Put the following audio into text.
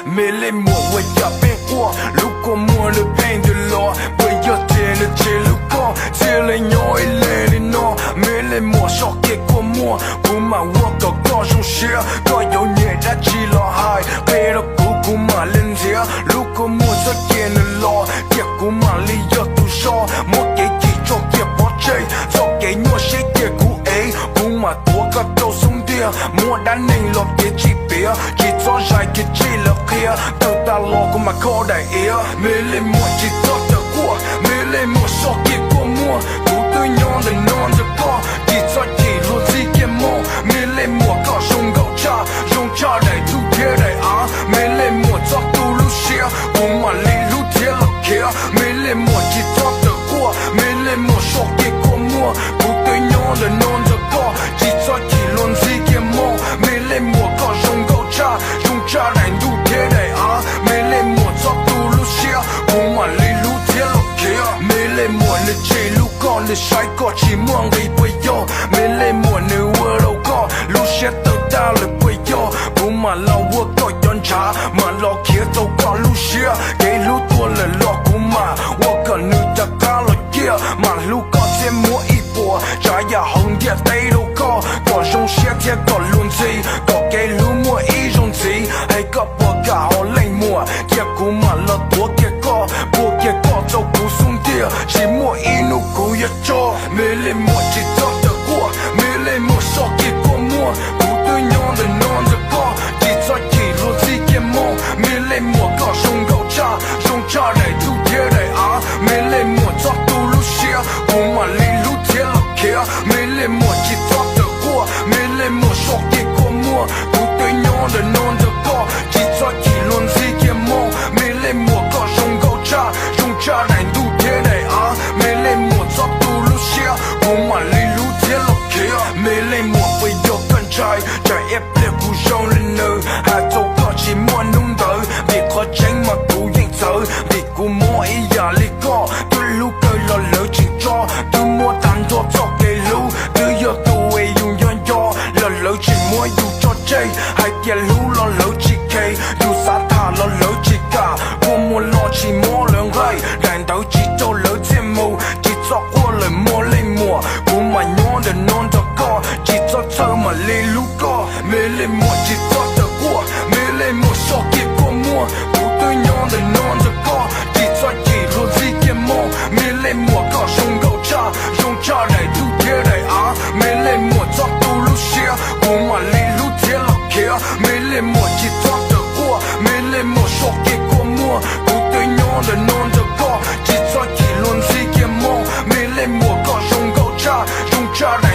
mais les mots, ouais, y'a bien quoi. Lúc có mua le pain de l'or, bây giờ tiền le chế lúc con, tiền le nhỏ et le nó, mais les mots sort cái của mua, của mà work có trong share, có dấu nhẹ đã chỉ lo hai, bây giờ của mà lên thế, lúc có mua rất tiền lo, tiệc của mà lý do tu so, một cái chỉ cho tiệc bỏ chơi, cho cái nhua sẽ tiệc của ấy, của mà tua có đâu xuống địa, mua đã nên lọt cái chỉ bia, chỉ cho dài cái chỉ là kia, từ ta lo của mà khó đại ia, mais les mots chỉ cho được của, mais les mots sort cái của mua, của tôi nhon để non được có, chỉ cho chỉ luôn gì cái mong, mais les mots có dùng cha đại thu thế đại á, mais les mots cho tu lúc xưa, của mà lý lúc thế là kia, mais les mots chỉ cho được của, mais les mots sort cái của mua, của tôi nhon để non được có, chỉ cho chỉ luôn gì cái mong, mais les mots có dùng cha đại thu thế đại á, mais les mots cho tu lúc xưa, của mà lý lúc thế là kia, mais les mots le chế lúc con le sai có chỉ muốn gây bây giờ, mais les mots nếu vừa đâu có, lúc sẽ tự ta le bây giờ, của mà lo vừa có chọn trả, mà lo kia đâu có lúc xưa, cái lúc tua le lo của mà, vừa có nữ ta cả lo kia, mà lúc có thêm mua ít bùa, trả ya hồng địa tay đâu có trong xe thế có luôn gì, có cái lúc mua ít trong gì, hay có bùa cả họ lên mua, kia của mà lo tua kia có, bùa kia có đâu cũng xuống địa, chỉ mua ít nụ cũng ya cho, mais les mots chỉ cho được của, mais les mots so kia của mua, của tôi nhon để non được có, chỉ cho chỉ luôn gì kia mong, mais les mots có dùng cha đại thu thế đại á, mais les mots cho tu lúc xưa, của mà lý lúc thế là kia, mais les mots chỉ cho được của, mais les mots so kia của mua, của tôi nhon để non được có, chỉ cho chỉ luôn gì kia mong, mais les mots có dùng cha đại thu thế đại á, mais les mots cho tu lúc xưa, của mà lý lúc thế là kia, mais les mots bây giờ cần trai ép lên của dòng lên nơi, hà châu có chỉ muốn nung đỡ, vì khó tránh mà cụ yên sợ, vì cụ mua ý giả lý có, tôi lúc cười lo lỡ chỉ cho, tôi mua tàn cho cái lưu, từ giờ tôi dùng do, lo lỡ chỉ mua dù cho chơi, hai kia lưu lo lỡ chỉ kê, dù xa thả lo lỡ chỉ cả, cô mua lo chỉ mua lượng gây, đàn đầu chỉ cho lỡ thêm mù, chỉ cho qua lời mua lên mùa, cô mà nhon để non cho có, chỉ cho thơ mà lên lúc có, mais les mots chỉ cho được của, mais les mots so kia của mua, của tôi nhon để non cho có, chỉ cho chỉ luôn gì kia mong, mais les mots có dùng cha đại thu thế đại á, mais les mots cho tu lúc xưa, của mà lý lúc thế là kia, mais les mots chỉ cho được của, mais les mots so kia của mua, của tôi nhon để non cho có, chỉ cho chỉ luôn gì kia mong, mais les mots có dùng cha đại